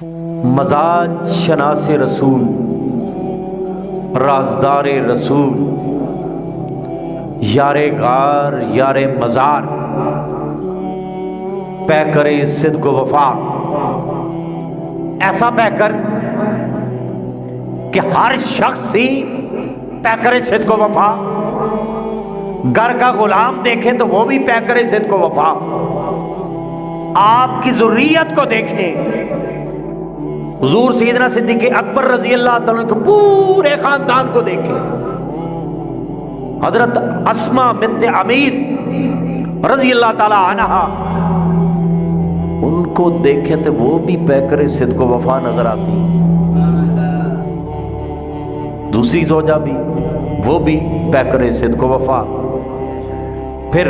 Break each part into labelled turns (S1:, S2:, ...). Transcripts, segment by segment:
S1: مزاج شناس رسول، رازدار رسول، یار غار یار مزار، پیکر صدق و وفا، ایسا پیکر کہ ہر شخص ہی پیکر صدق و وفا، گھر کا غلام دیکھیں تو وہ بھی پیکر صدق و وفا، آپ کی ذریت کو دیکھیں، حضور سیدنا صدیق اکبر رضی اللہ تعالیٰ کے پورے خاندان کو دیکھیں، حضرت اسماء بنت عمیس رضی اللہ تعالیٰ عنہا، ان کو دیکھیں تو وہ بھی پیکر صدق و وفا نظر آتی، دوسری زوجہ بھی، وہ بھی پیکر صدق و وفا۔ پھر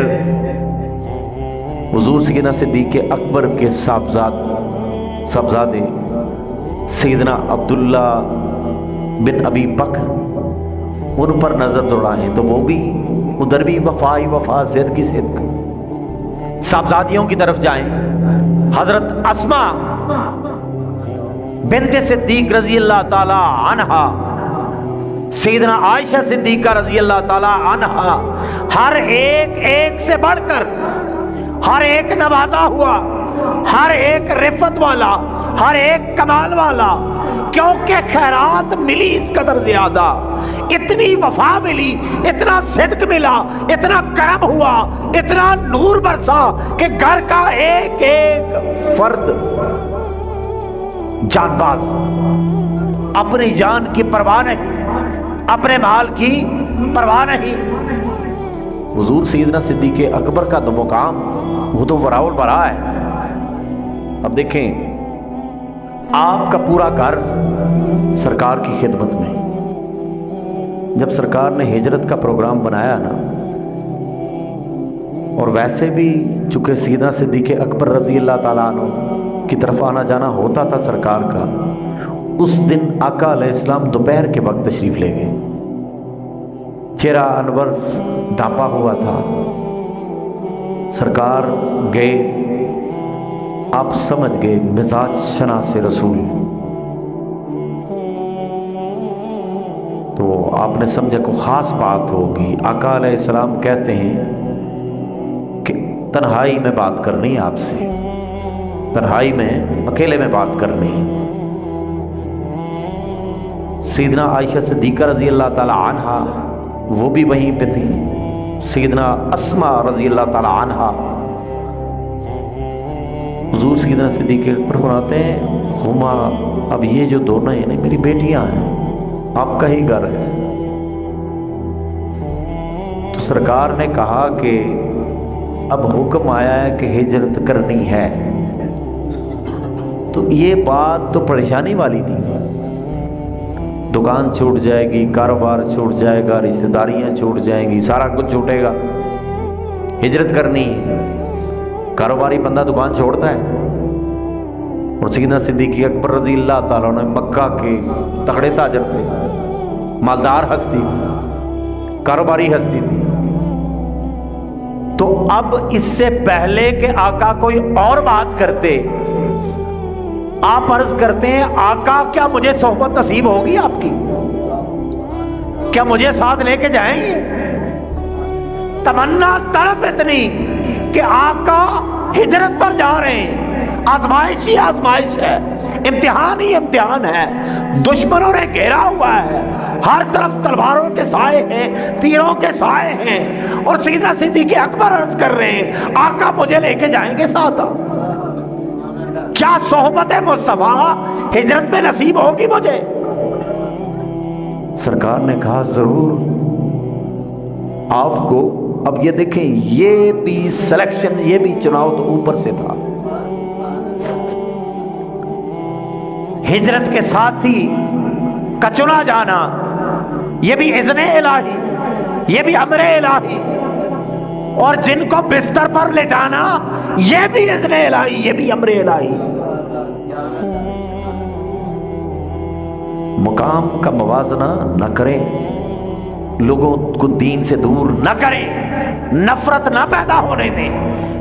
S1: حضور سیدنا صدیق اکبر کے صاحبزادے سیدنا عبداللہ بن ابی بکر، ان پر نظر دوڑائیں تو وہ بھی ادھر بھی وفا صدق کی صدق۔ صاحبزادیوں کی طرف جائیں، حضرت اسماء بنت صدیق رضی اللہ تعالی عنہا، سیدنا عائشہ صدیقہ رضی اللہ تعالی عنہا، ہر ایک سے بڑھ کر ہر ایک نوازا ہوا، ہر ایک رفت والا، ہر ایک کمال والا، کیونکہ خیرات ملی اس قدر زیادہ، اتنی وفا ملی، اتنا صدق ملا، اتنا کرم ہوا، اتنا نور برسا کہ گھر کا ایک ایک فرد جان باز، اپنی جان کی پرواہ نہیں، اپنے مال کی پرواہ نہیں۔ حضور سیدنا صدیق اکبر کا تو مقام وہ تو وراء البراء ہے۔ اب دیکھیں، آپ کا پورا گھر سرکار کی خدمت میں، جب سرکار نے ہجرت کا پروگرام بنایا نا، اور ویسے بھی چونکہ سیدنا صدیق اکبر رضی اللہ تعالیٰ عنہ کی طرف آنا جانا ہوتا تھا سرکار کا، اس دن آقا علیہ السلام دوپہر کے وقت تشریف لے گئے، چہرہ انور ڈھانپا ہوا تھا، سرکار گئے، آپ سمجھ گئے مزاج شناس رسول، تو آپ نے سمجھا کوئی خاص بات ہوگی۔ آقا علیہ السلام کہتے ہیں کہ تنہائی میں بات کرنی ہے، آپ سے تنہائی میں اکیلے میں بات کرنی ہے۔ سیدنا عائشہ صدیقہ رضی اللہ تعالی عنہا وہ بھی وہیں پہ تھی، سیدنا اسماء رضی اللہ تعالی عنہا۔ حضور سیدنا صدیق اکبر فرماتے ہیں، ہما، اب یہ جو دونوں ہیں نا میری بیٹیاں ہیں، آپ کا ہی گھر ہے۔ تو سرکار نے کہا کہ اب حکم آیا ہے کہ ہجرت کرنی ہے، تو یہ بات تو پریشانی والی تھی، دکان چھوٹ جائے گی، کاروبار چھوٹ جائے گا، رشتہ داریاں چھوٹ جائیں گی، سارا کچھ چھوٹے گا، ہجرت کرنی۔ کاروباری بندہ دکان چھوڑتا ہے، اور سیدنا صدیق اکبر رضی اللہ تعالیٰ نے مکہ کے تگڑے تاجر تھے، مالدار ہستی تھی، کاروباری ہستی تھی، تو اب اس سے پہلے کہ آقا کوئی اور بات کرتے، آپ عرض کرتے ہیں، آقا کیا مجھے صحبت نصیب ہوگی آپ کی؟ کیا مجھے ساتھ لے کے جائیں گے؟ تمنا طلب اتنی کہ آقا ہجرت پر جا رہے ہیں، آزمائش ہی آزمائش ہے، امتحان ہی امتحان ہے، دشمنوں نے گھیرا ہوا ہے، ہر طرف تلواروں کے سائے ہیں، تیروں کے سائے ہیں، اور سیدنا صدیق اکبر عرض کر رہے ہیں، آقا مجھے لے کے جائیں گے ساتھ؟ کیا صحبت مصطفیٰ ہجرت میں نصیب ہوگی مجھے؟ سرکار نے کہا ضرور آپ کو۔ اب یہ دیکھیں، یہ بھی سلیکشن، یہ بھی چناؤ تو اوپر سے تھا، ہجرت کے ساتھی کا چنا جانا، یہ بھی اذن الہی، یہ بھی امر الہی، اور جن کو بستر پر لٹانا یہ بھی اذن الہی، یہ بھی امر الہی۔ مقام کا موازنہ نہ کریں، لوگوں کو دین سے دور نہ کریں، نفرت نہ پیدا ہونے دیں۔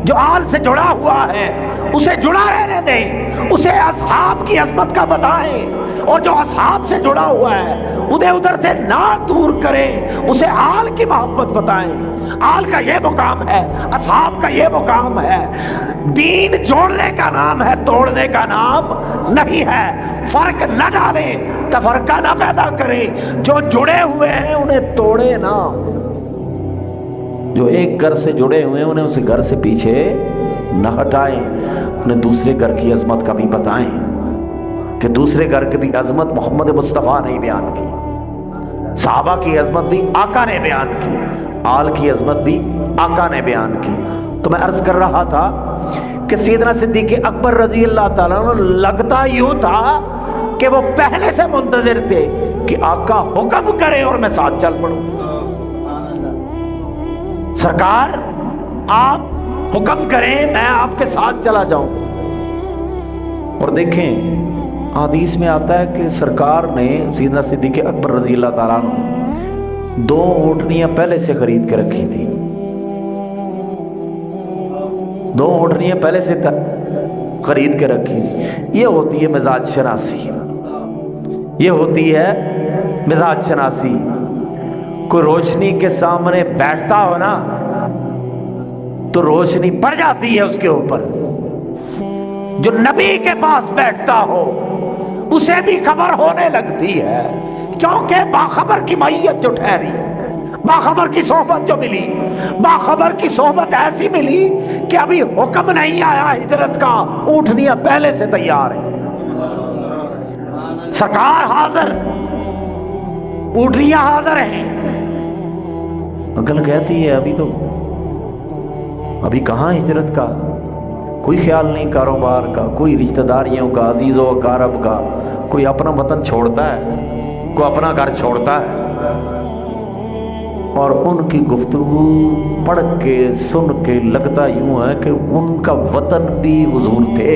S1: جو آل سے جڑا ہوا ہے اسے جڑا رہنے دیں، اسے اصحاب کی عظمت کا بتائیں، اور جو اصحاب سے جڑا ہوا ہے ادھر ادھر سے نہ دور کریں، اسے آل کی محبت بتائیں۔ آل کا یہ مقام ہے، اصحاب کا یہ مقام ہے۔ دین جوڑنے کا نام ہے، توڑنے کا نام نہیں ہے۔ فرق نہ ڈالیں، تفرقہ نہ پیدا کریں، جو جڑے ہوئے ہیں انہیں توڑے نہ، جو ایک گھر سے جڑے ہوئے ہیں انہیں اس گھر سے پیچھے نہ ہٹائیں، انہیں دوسرے گھر کی عظمت کا بھی بتائیں کہ دوسرے گھر کی بھی عظمت محمد مصطفیٰ نے بیان کی، صحابہ کی عظمت بھی آقا نے بیان کی، آل کی عظمت بھی آقا نے بیان کی۔ تو میں عرض کر رہا تھا کہ سیدنا صدیق اکبر رضی اللہ تعالیٰ عنہ لگتا یوں تھا کہ وہ پہلے سے منتظر تھے کہ آقا حکم کرے اور میں ساتھ چل پڑوں۔ سرکار آپ حکم کریں میں آپ کے ساتھ چلا جاؤں۔ اور دیکھیں حدیث میں آتا ہے کہ سرکار نے سیدنا صدیق اکبر رضی اللہ تعالیٰ عنہ 2 اونٹنیاں پہلے سے خرید کے رکھی تھی، 2 اونٹنیاں پہلے سے خرید کے رکھی تھی۔ یہ ہوتی ہے مزاج شناسی، یہ ہوتی ہے مزاج شناسی۔ کوئی روشنی کے سامنے بیٹھتا ہو نا تو روشنی پڑ جاتی ہے اس کے اوپر، جو نبی کے پاس بیٹھتا ہو اسے بھی خبر ہونے لگتی ہے، کیونکہ باخبر کی معیت جو ٹھہری، باخبر کی صحبت جو ملی، باخبر کی صحبت ایسی ملی کہ ابھی حکم نہیں آیا ہجرت کا، اونٹنیاں پہلے سے تیار ہیں، سرکار حاضر، اونٹنیاں حاضر ہیں۔ انکل کہتی ہے ابھی کہاں ہجرت کا، کوئی خیال نہیں کاروبار کا، کوئی رشتہ داریوں کا، عزیز و اقارب کا، کوئی اپنا وطن چھوڑتا ہے، کوئی اپنا گھر چھوڑتا ہے۔ اور ان کی گفتگو پڑھ کے سن کے لگتا یوں ہے کہ ان کا وطن بھی حضور تھے،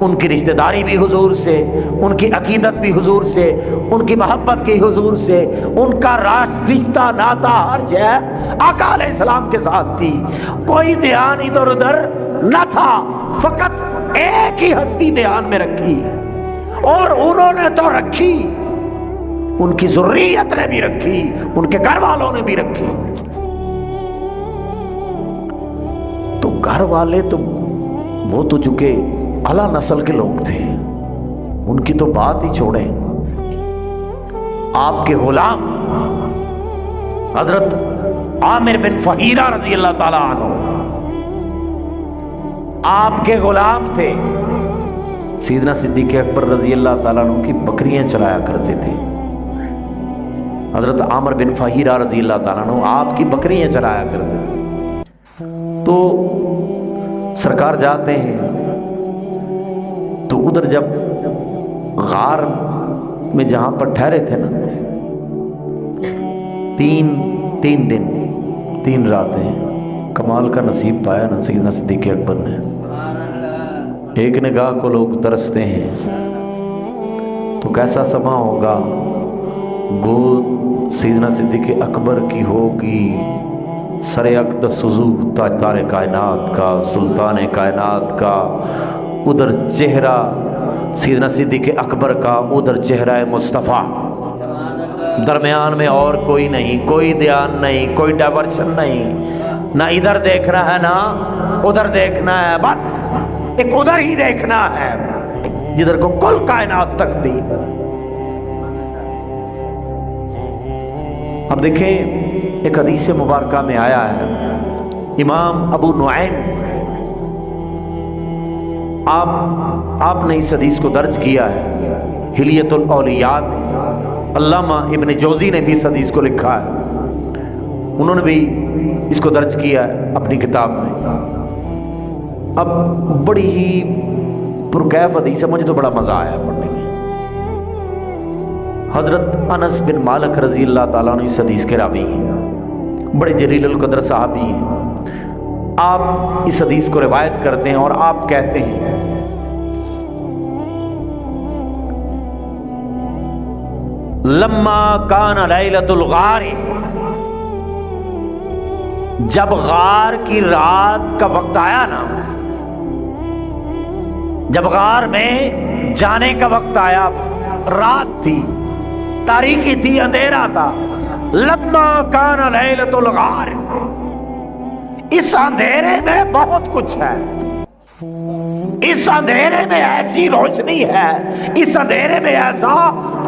S1: ان کی رشتہ داری بھی حضور سے، ان کی عقیدت بھی حضور سے، ان کی محبت کی حضور سے، ان کا رشتہ ناتا ہر شے آقا علیہ السلام کے ساتھ تھی۔ کوئی دھیان ادھر ادھر نہ تھا، فقط ایک ہی ہستی دھیان میں رکھی، اور انہوں نے تو رکھی، ان کی ذریت نے بھی رکھی، ان کے گھر والوں نے بھی رکھی۔ تو گھر والے تو وہ تو چکے اعلیٰ نسل کے لوگ تھے، ان کی تو بات ہی چھوڑیں۔ آپ کے غلام حضرت عامر بن فہیرہ رضی اللہ تعالیٰ عنہ آپ کے غلام تھے، سیدنا صدیق اکبر رضی اللہ تعالیٰ عنہ کی بکریاں چرایا کرتے تھے۔ حضرت عامر بن فہیرہ رضی اللہ تعالیٰ عنہ آپ کی بکریاں چرایا کرتے تھے۔ تو سرکار جاتے ہیں تو ادھر جب غار میں جہاں پر ٹھہرے تھے نا، تین دن 3 راتیں، کمال کا نصیب پایا نا سیدنا صدیق اکبر نے۔ ایک نگاہ کو لوگ ترستے ہیں تو کیسا سما ہوگا، گود سیدنا صدیق اکبر کی ہوگی، سر اقدس حضور تاجدار کائنات کا، سلطان کائنات کا، ادھر چہرہ سیدنا صدیق اکبر کا، ادھر چہرہ مصطفیٰ، درمیان میں اور کوئی نہیں، کوئی دھیان نہیں، کوئی ڈائیورشن نہیں، نہ ادھر دیکھنا ہے نہ ادھر دیکھنا ہے، بس ایک ادھر ہی دیکھنا ہے جدھر کو کل کائنات تک دی۔ اب دیکھیں ایک حدیث مبارکہ میں آیا ہے، امام ابو نعیم آپ نے اس حدیث کو درج کیا ہے حلیۃ الاولیاء میں، علامہ ابن جوزی نے بھی اس حدیث کو لکھا ہے، انہوں نے بھی اس کو درج کیا ہے اپنی کتاب میں۔ اب بڑی ہی پرکیف حدیث ہے، مجھے تو بڑا مزہ آیا پڑھنے میں۔ حضرت انس بن مالک رضی اللہ تعالیٰ عنہ اس حدیث کے راوی ہیں، بڑے جلیل القدر صحابی ہیں۔ آپ اس حدیث کو روایت کرتے ہیں اور آپ کہتے ہیں لما کان لیلۃ الغار، جب غار کی رات کا وقت آیا نا، جب غار میں جانے کا وقت آیا، رات تھی، تاریکی تھی، اندھیرا تھا، لما کان لیلۃ الغار، اس اندھیرے میں بہت کچھ ہے، اس اندھیرے میں ایسی روشنی ہے، اس اندھیرے میں ایسا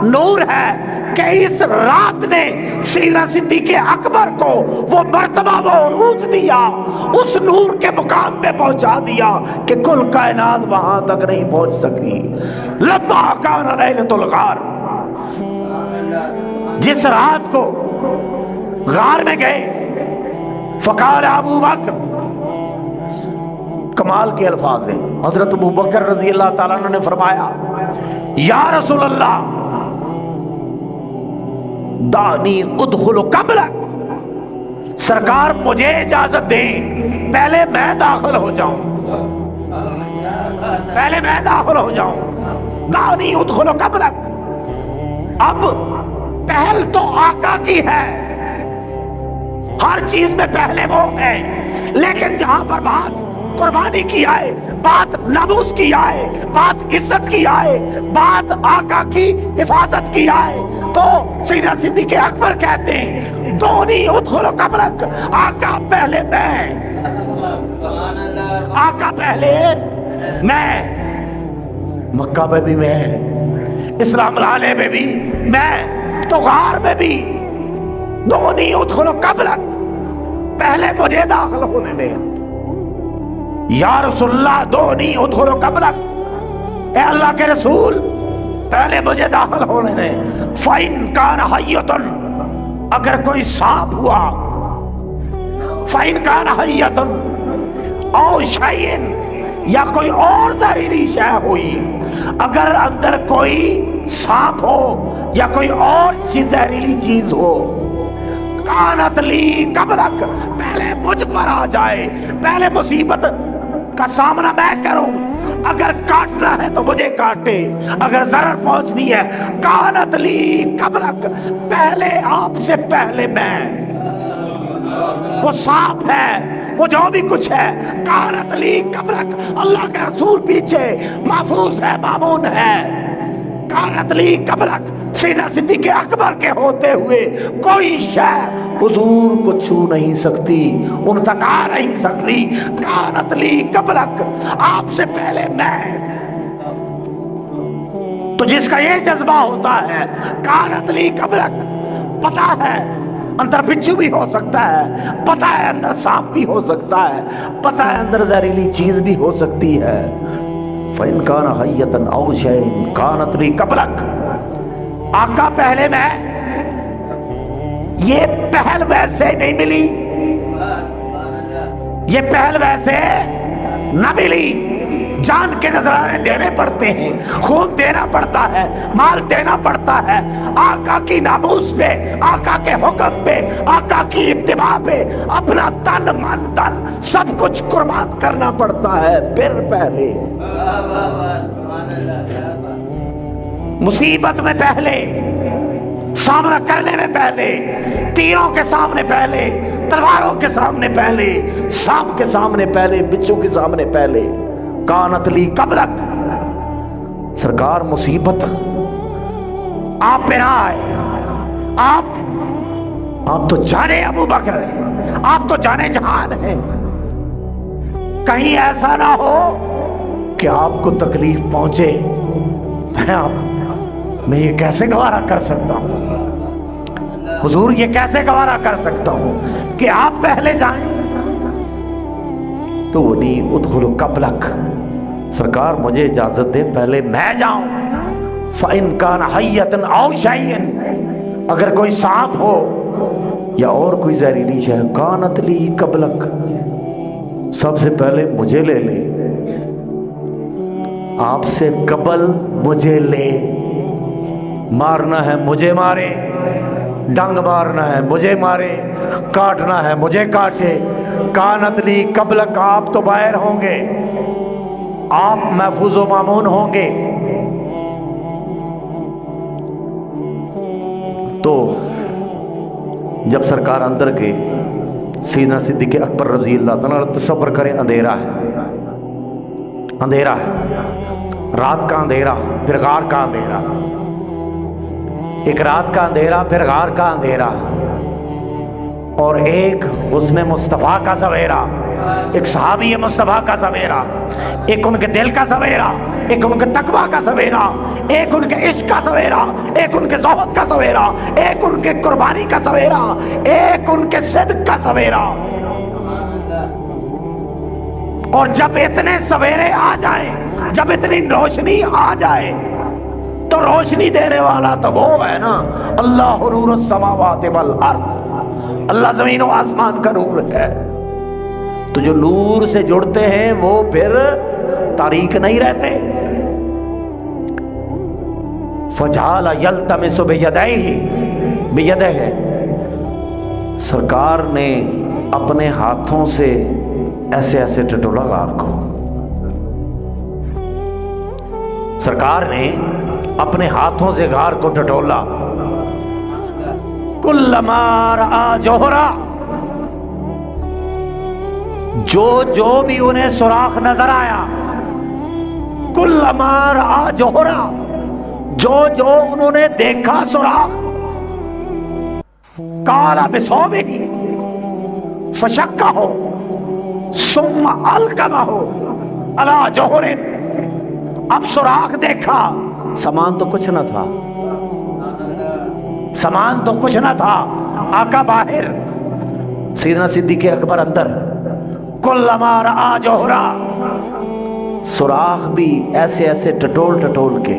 S1: نور ہے کہ اس رات نے سیدنا صدیق اکبر کو وہ مرتبہ، وہ عروج دیا، اس نور کے مقام پہ پہنچا دیا کہ کل کائنات وہاں تک نہیں پہنچ سکی۔ لما کان لیلۃ الغار، جس رات کو غار میں گئے، فقال ابو بکر، کمال کے الفاظ ہیں، حضرت ابو بکر رضی اللہ تعالیٰ عنہ نے فرمایا، یا رسول اللہ دانی ادخل قبلک، سرکار مجھے اجازت دیں پہلے میں داخل ہو جاؤں، پہلے میں داخل ہو جاؤں، دانی ادخل قبلک۔ اب پہل تو آقا کی ہے، ہر چیز میں پہلے وہ ہے، لیکن جہاں پر بات قربانی کی آئے، بات ناموس کی آئے، بات عزت کی آئے، بات آقا کی حفاظت کی آئے، تو سیدنا صدیق اکبر کہتے ہیں دونی ادخل قبلک، آقا پہلے میں، آقا پہلے میں، مکہ میں بھی میں، اسلام لانے میں بھی میں، تو غار میں بھی دونی ادخل قبلک، پہلے مجھے داخل ہونے دیں۔ یا رسول اللہ دونی ادخل قبلک، اے اللہ کے رسول پہلے مجھے داخل ہونے دیں۔ فَإِن كَانَ حَيَّةٌ، اگر کوئی سانپ ہوا، فَإِن كَانَ حَيَّةٌ أَوْ شَيْءٍ، یا کوئی اور زہریلی شے ہوئی، اگر اندر کوئی سانپ ہو یا کوئی اور زہریلی چیز ہو، کانت لی قبلک، پہلے مجھ پر آ جائے، پہلے مصیبت کا سامنا میں کروں، اگر کاٹنا ہے تو مجھے کاٹے، اگر ضرر پہنچنی ہے، کانت لی قبلک، پہلے آپ سے پہلے میں، وہ سانپ ہے، وہ جو بھی کچھ ہے، کانت لی قبلک، اللہ کے رسول پیچھے محفوظ ہے، مامون ہے، کانت لی قبلک، سیدنا صدیق اکبر کے ہوتے ہوئے کوئی شے حضور کو چھو نہیں سکتی، ان تک آ نہیں سکتی، کانت لی قبلک، آپ سے پہلے میں۔ تو جس کا یہ جذبہ ہوتا ہے کانت لی قبلک، پتا ہے اندر بچھو بھی ہو سکتا ہے، پتا ہے اندر سانپ بھی ہو سکتا ہے، پتا ہے اندر زہریلی چیز بھی ہو سکتی ہے، فَإِن كَانَ حَيَّةً أَوْ شَيْءٍ كَانَتْ لِي قَبْلَكَ، آقا پہلے میں، یہ پہل ویسے نہیں ملی، یہ پہل ویسے نہ ملی، جان کے نذرانے دینے پڑتے ہیں، خون دینا پڑتا ہے، مال دینا پڑتا ہے، آقا کی ناموس پہ، آقا کے حکم پہ، آقا کی اتباع پہ اپنا تن من دن سب کچھ قربان کرنا پڑتا ہے، پھر پہلے مصیبت میں پہلے، سامنا کرنے میں پہلے، تیروں کے سامنے پہلے، تلواروں کے سامنے پہلے، سانپ کے سامنے پہلے، بچھو کے سامنے پہلے، کانت لی قبلک، سرکار مصیبت آپ پہ نہ آئے، آپ تو جانے ابو بکر ہیں، آپ تو جانے جہان ہیں، کہیں ایسا نہ ہو کہ آپ کو تکلیف پہنچے، میں یہ کیسے گوارا کر سکتا ہوں حضور، یہ کیسے گوارا کر سکتا ہوں کہ آپ پہلے جائیں، تو وہ نہیں ادخل قبلک، سرکار مجھے اجازت دے پہلے میں جاؤں، فَإِن كَانَ حَيَّةً أَوْ شَيْءٍ، اگر کوئی سانپ ہو یا اور کوئی زہریلی شے، کانت لی قبلک، سب سے پہلے مجھے لے لے، آپ سے قبل مجھے لے، مارنا ہے مجھے مارے، ڈنگ مارنا ہے مجھے مارے، کاٹنا ہے مجھے کاٹے، کانت لی قبلک، آپ تو باہر ہوں گے، آپ محفوظ و مامون ہوں گے۔ تو جب سرکار اندر گئے، سیدنا صدیق اکبر رضی اللہ تعالیٰ تصور کریں اندھیرا ہے، اندھیرا ہے، رات کا اندھیرا پھر غار کا اندھیرا، ایک رات کا اندھیرا پھر غار کا اندھیرا، اور ایک حسن مصطفیٰ کا سویرا، ایک صحابی مصطفیٰ کا سویرا، ایک ان کے دل کا سویرا، ایک ان کے تقویٰ کا سویرا، ایک ان کے عشق کا سویرا، ایک ان کے زہد کا سویرا، ایک ان کے قربانی کا سویرا، ایک ان کے صدق کا سویرا۔ اور جب اتنے سویرے آ جائیں، جب اتنی روشنی آ جائے، تو روشنی دینے والا تو وہ ہے نا، اللہ نور السماوات والارض، اللہ زمین و آسمان کا نور ہے۔ تو جو نور سے جڑتے ہیں وہ پھر تاریک نہیں رہتے۔ فجعل یلتمس بیدہ، سرکار نے اپنے ہاتھوں سے ایسے ایسے ٹٹولا غار کو، سرکار نے اپنے ہاتھوں سے غار کو ٹٹولا۔ کلما رأى جوہرا، جو بھی انہیں سوراخ نظر آیا، کلما رأى جوہرا، جو انہوں نے دیکھا سوراخ، قال بصوبہ فشکہ ثم القمہ علی جوہر، اب سوراخ دیکھا، سامان تو کچھ نہ تھا، سامان تو کچھ نہ تھا، آقا باہر، سیدنا صدیق اکبر اندر۔ کلما رأى جوہرا، سوراخ بھی ایسے ایسے ٹٹول ٹٹول کے،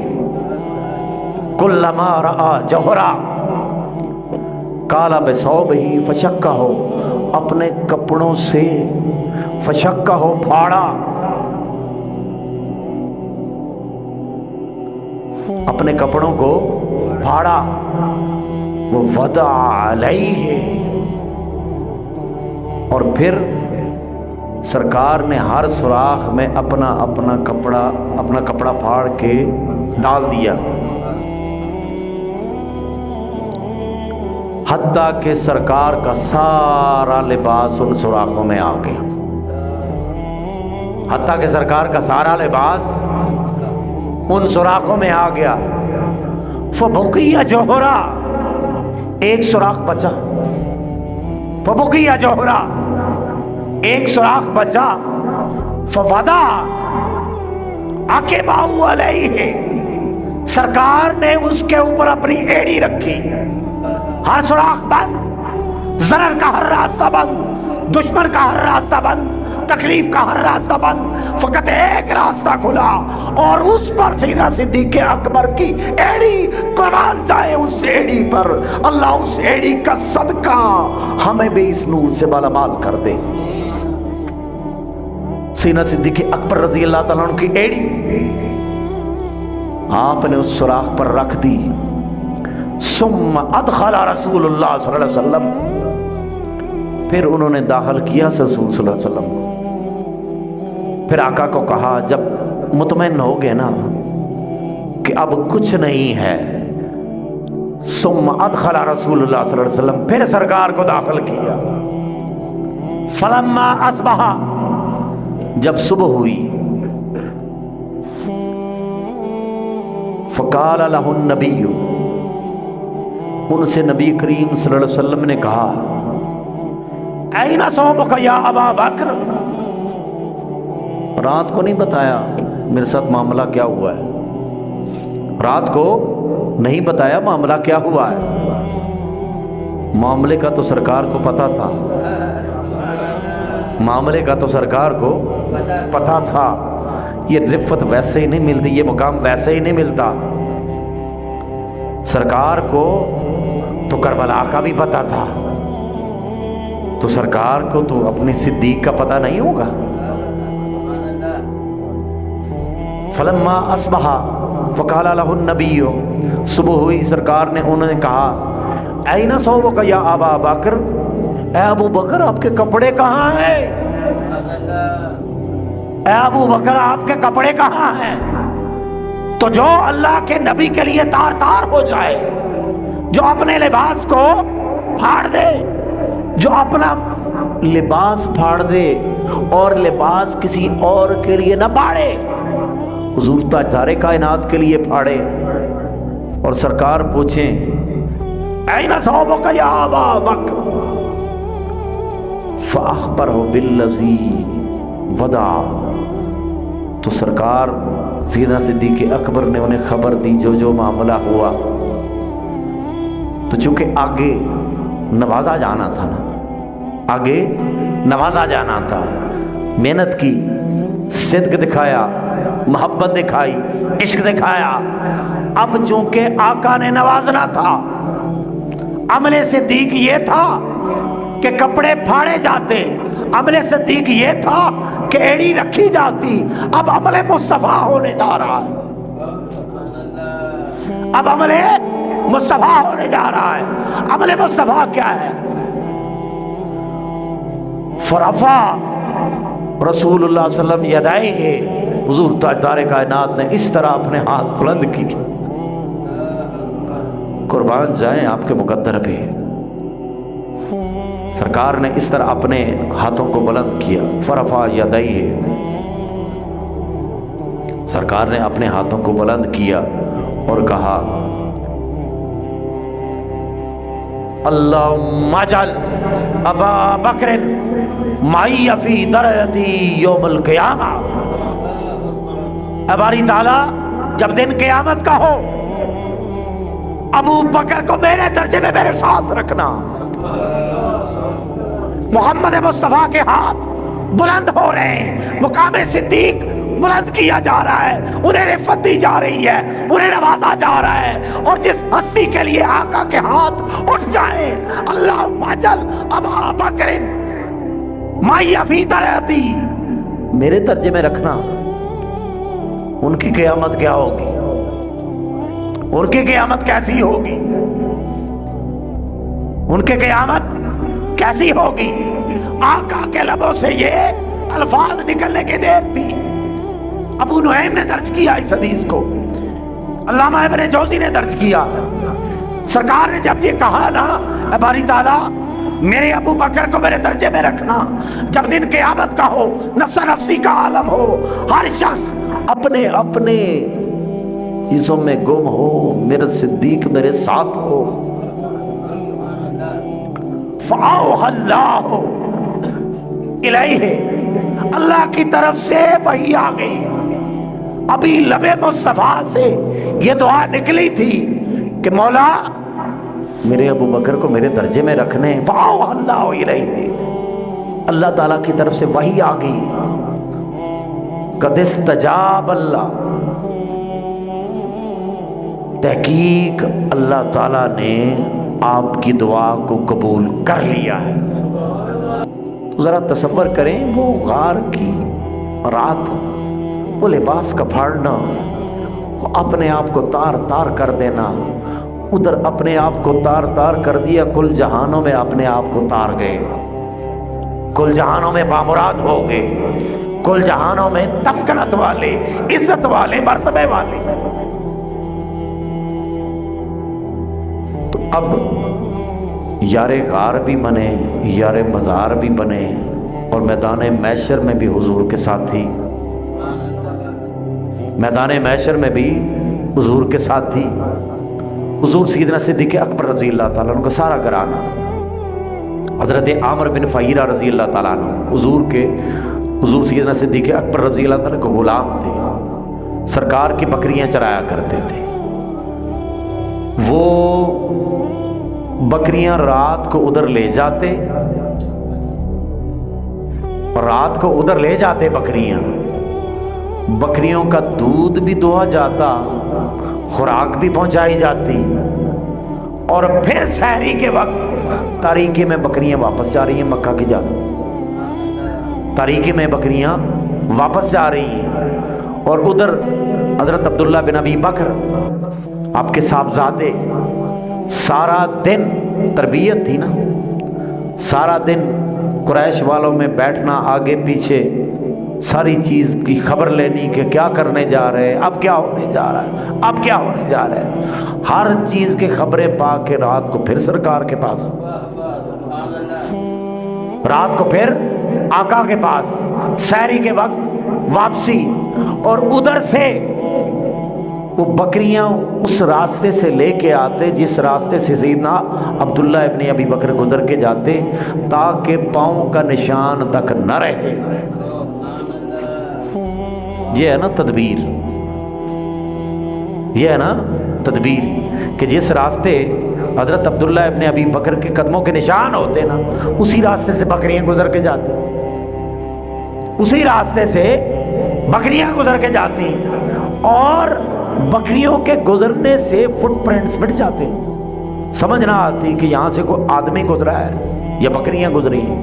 S1: کلما رأى جوہرا قال بثوبہ فشکہ، اپنے کپڑوں سے فشکہ پھاڑا، اپنے کپڑوں کو پھاڑا، ووضع علیہ، اور پھر سرکار نے ہر سوراخ میں اپنا کپڑا پھاڑ کے ڈال دیا، حتیٰ کہ سرکار کا سارا لباس ان سوراخوں میں آ گیا، حتیٰ کہ سرکار کا سارا لباس ان سوراخوں میں آ گیا۔ فبقی جوہرا، ایک سوراخ بچا، فبقی جوہرا، ایک سوراخ بچا، فوضع عقبہ علیہ، سرکار نے اس کے اوپر اپنی ایڑی رکھی، ہر سوراخ بند، ضرر کا ہر راستہ بند، دشمن کا ہر راستہ بند، تکلیف کا ہر راستہ بند، فقط ایک راستہ کھلا، اور اس پر سیدنا صدیق اکبر کی ایڑی قربان جائے، اس ایڑی پر اللہ اس ایڑی کا صدقہ ہمیں بھی اس نور سے مالامال کر دے۔ سیدنا صدیق اکبر رضی اللہ تعالیٰ عنہ کی ایڑی آپ نے اس سوراخ پر رکھ دی۔ ثم ادخل رسول اللہ صلی اللہ علیہ وسلم، پھر انہوں نے داخل کیا رسول صلی اللہ علیہ وسلم کو، پھر آقا کو کہا، جب مطمئن ہو گئے نا کہ اب کچھ نہیں ہے، ثم ادخل رسول اللہ صلی اللہ علیہ وسلم، پھر سرکار کو داخل کیا۔ فلما اصبح، جب صبح ہوئی، فقال له النبی، ان سے نبی کریم صلی اللہ علیہ وسلم نے کہا، این ثوبک یا ابا بکر، رات کو نہیں بتایا میرے ساتھ معاملہ کیا ہوا ہے، رات کو نہیں بتایا معاملہ کیا ہوا ہے، معاملے کا تو سرکار کو پتا تھا، معاملے کا تو سرکار کو پتا تھا، یہ رفت ویسے ہی نہیں ملتی، یہ مقام ویسے ہی نہیں ملتا، سرکار کو تو کربلا کا بھی پتا تھا، تو سرکار کو تو اپنی صدیق کا پتہ نہیں ہوگا۔ فلما اصبح فقال له النبی، صبح ہوئی، سرکار نے انہوں نے کہا، این ثوبک یا ابا بکر، اے ابو بکر آپ کے کپڑے کہاں ہیں، اے ابو بکر آپ کے کپڑے کہاں ہیں؟ تو جو اللہ کے نبی کے لیے تار تار ہو جائے، جو اپنے لباس کو پھاڑ دے، جو اپنا لباس پھاڑ دے اور لباس کسی اور کے لیے نہ پاڑے، حضور تاجدار کائنات کے لیے پھاڑے اور سرکار پوچھیں این ثوبک یا ابا بکر فاخبرہ بالذی وضع، تو سرکار سیدنا صدیق اکبر نے انہیں خبر دی جو معاملہ ہوا۔ تو چونکہ آگے نوازا جانا تھا نا، آگے نوازا جانا تھا، محنت کی، صدق دکھایا، محبت دکھائی، عشق دکھایا۔ اب چونکہ آقا نے نوازنا تھا، عمل صدیق یہ تھا کہ کپڑے پھاڑے جاتے، عمل صدیق یہ تھا کہ ایڑی رکھی جاتی۔ اب عمل مصطفیٰ ہونے جا رہا ہے، اب عمل مصطفیٰ ہونے جا رہا ہے۔ عمل مصطفیٰ کیا ہے؟ فرفع رسول اللہ صلی اللہ علیہ وسلم یدائہ، حضور تاجدار کائنات نے اس طرح اپنے ہاتھ بلند کی۔ قربان جائیں آپ کے مقدر پہ، سرکار نے اس طرح اپنے ہاتھوں کو بلند کیا۔ فرفع یدائہ، سرکار نے اپنے ہاتھوں کو بلند کیا اور کہا اللہم اجعل ابا بکر معی فی درجتی یوم القیامہ۔ اے باری تعالیٰ، جب دن قیامت کا ہو، ابو بکر کو میرے درجے میں میرے ساتھ رکھنا۔ محمد مصطفیٰ کے ہاتھ بلند ہو رہے ہیں، مقام صدیق بلند کیا جا رہا ہے، انہیں رفعت دی جا رہی ہے، انہیں نوازا جا رہا ہے۔ اور جس ہستی کے لیے آقا کے ہاتھ اٹھ جائیں، اللہم اجعل ابا بکر معی فی درجتی، میرے درجے میں رکھنا، ان کی قیامت کیا ہوگی؟ ان کی قیامت کیسی ہوگی؟ ان کی قیامت کیسی ہوگی؟ آقا کے لبوں سے یہ الفاظ نکلنے کی دیر تھی۔ ابو نعیم نے درج کیا اس حدیث کو، علامہ ابن جوزی نے درج کیا۔ سرکار نے جب یہ کہا نا، اے باری تعالیٰ میرے ابو بکر کو میرے درجے میں رکھنا، جب دن قیامت کا ہو، نفس نفسی کا عالم ہو، ہر شخص اپنے اپنے چیزوں میں گم ہو، میرے صدیق میرے ساتھ ہو۔ فَأَوْحَى اللَّهُ إِلَيْهِ، اللہ کی طرف سے وحی آ گئی۔ ابھی لب مصطفیٰ سے یہ دعا نکلی تھی کہ مولا میرے ابو بکر کو میرے درجے میں رکھنے۔ فَأَوْحَى اللَّهُ إِلَيْهِ، اللہ تعالیٰ کی طرف سے وحی آ گئی۔ قَدِ اسْتَجَابَ اللَّهُ، تحقیق اللہ تعالیٰ نے آپ کی دعا کو قبول کر لیا ہے۔ ذرا تصور کریں، وہ غار کی رات، وہ لباس کا پھاڑنا، وہ اپنے آپ کو تار تار کر دینا، ادھر اپنے آپ کو تار تار کر دیا، کل جہانوں میں اپنے آپ کو تار گئے، کل جہانوں میں بامراد ہو گئے، کل جہانوں میں تمکنت والے، عزت والے، مرتبے والے۔ تو اب یار غار بھی بنے، یار مزار بھی بنے، اور میدان محشر میں بھی حضور کے ساتھی، میدان محشر میں بھی حضور کے ساتھی، حضور سیدنا صدیق اکبر رضی اللہ تعالیٰ عنہ کا سارا گھرانہ، حضرت عامر بن فہیرہ رضی اللہ تعالیٰ عنہ حضور سیدنا صدیق اکبر رضی اللہ تعالیٰ کو غلام تھے، سرکار کی بکریاں چرایا کرتے تھے۔ وہ بکریاں رات کو ادھر لے جاتے، رات کو ادھر لے جاتے بکریوں کا دودھ بھی دہا جاتا، خوراک بھی پہنچائی جاتی، اور پھر سحری کے وقت تاریکی میں بکریاں واپس جا رہی ہیں مکہ کی جانب، تاریکی میں بکریاں واپس جا رہی ہیں، اور ادھر حضرت عبداللہ بن ابی بکر آپ کے صاحبزادے، سارا دن تربیت تھی نا، سارا دن قریش والوں میں بیٹھنا، آگے پیچھے ساری چیز کی خبر لینی کہ کیا کرنے جا رہے ہیں، اب کیا ہونے جا رہا ہے، اب کیا ہونے جا رہا ہے، ہر چیز کی خبریں پا کے رات کو پھر سرکار کے پاس، رات کو پھر آقا کے پاس، سحری کے وقت واپسی، اور ادھر سے وہ بکریاں اس راستے سے لے کے آتے جس راستے سے سیدنا عبداللہ ابن ابی بکر گزر کے جاتے، تاکہ پاؤں کا نشان تک نہ رہے۔ یہ ہے نا تدبیر، یہ ہے نا تدبیر کہ جس راستے حضرت عبداللہ ابن ابی بکر کے قدموں کے نشان ہوتے نا، اسی راستے سے بکریاں گزر کے جاتی، اسی راستے سے بکریاں گزر کے جاتی، اور بکریوں کے گزرنے سے فٹ پرنٹس مٹ جاتے، سمجھ نہ آتی کہ یہاں سے کوئی آدمی گزرا ہے یا بکریاں گزری ہیں۔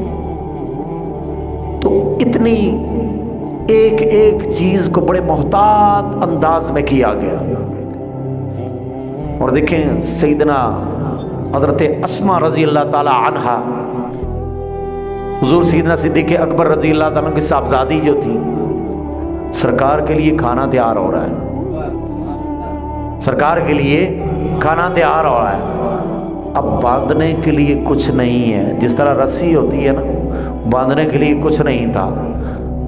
S1: تو اتنی ایک ایک چیز کو بڑے محتاط انداز میں کیا گیا۔ اور دیکھیں سیدنا حضرت اسماء رضی اللہ تعالی عنہا، حضور سیدنا صدیق اکبر رضی اللہ تعالیٰ عنہ کی صاحبزادی جو تھی، سرکار کے لیے کھانا تیار ہو رہا ہے، سرکار کے لیے کھانا تیار ہو رہا ہے، اب باندھنے کے لیے کچھ نہیں ہے، جس طرح رسی ہوتی ہے نا، باندھنے کے لیے کچھ نہیں تھا،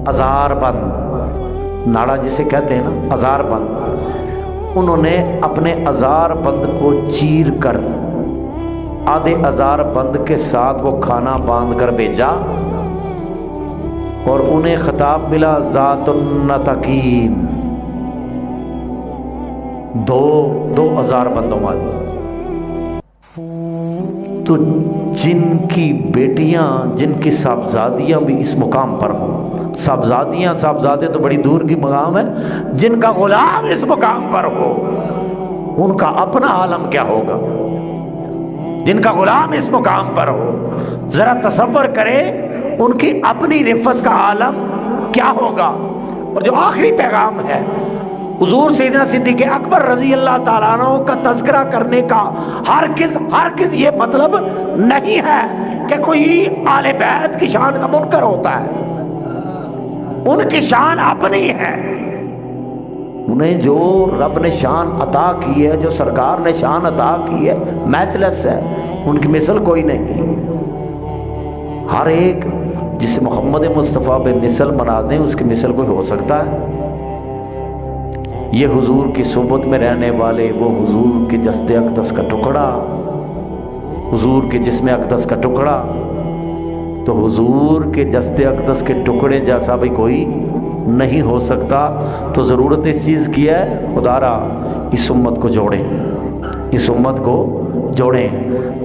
S1: ازار بند، ناڑا جسے کہتے ہیں نا ازار بند، انہوں نے اپنے ازار بند کو چیر کر آدھے ازار بند کے ساتھ وہ کھانا باندھ کر بھیجا، اور انہیں خطاب ملا ذات النطاقین، دو ازار بندوں والے۔ تو جن کی بیٹیاں، جن کی صاحبزادیاں بھی اس مقام پر ہوں، صاحبزادیاں صاحبزادے تو بڑی دور کی مقام ہے، جن کا غلام اس مقام پر ہو، ان کا اپنا عالم کیا ہوگا؟ جن کا غلام اس مقام پر ہو، ذرا تصور کرے ان کی اپنی رفت کا عالم کیا ہوگا۔ اور جو آخری پیغام ہے حضور سیدنا صدیق اکبر رضی اللہ تعالیٰ عنہ کا تذکرہ کرنے کا ہرگز یہ مطلب نہیں ہے کہ کوئی آل بیت کی شان کا منکر ہوتا ہے، ان کی شان اپنی ہے، انہیں جو رب نے شان عطا کی ہے، جو سرکار نے شان عطا کی ہے، میچ لیس ہے، ان کی مثل کوئی نہیں۔ ہر ایک جسے محمد مصطفیٰ بن مثل بنا دیں اس کی مثل کوئی ہو سکتا ہے؟ یہ حضور کی صحبت میں رہنے والے، وہ حضور کے جسد اقدس کا ٹکڑا، حضور کے جسم اقدس کا ٹکڑا، تو حضور کے جسد اقدس کے ٹکڑے جیسا بھی کوئی نہیں ہو سکتا۔ تو ضرورت اس چیز کی ہے، خدا را اس امت کو جوڑیں، اس امت کو جوڑیں،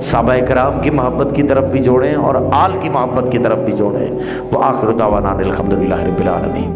S1: صحابہ کرام کی محبت کی طرف بھی جوڑیں اور آل کی محبت کی طرف بھی جوڑیں۔ وآخر دعوانا الحمدللہ رب العالمین۔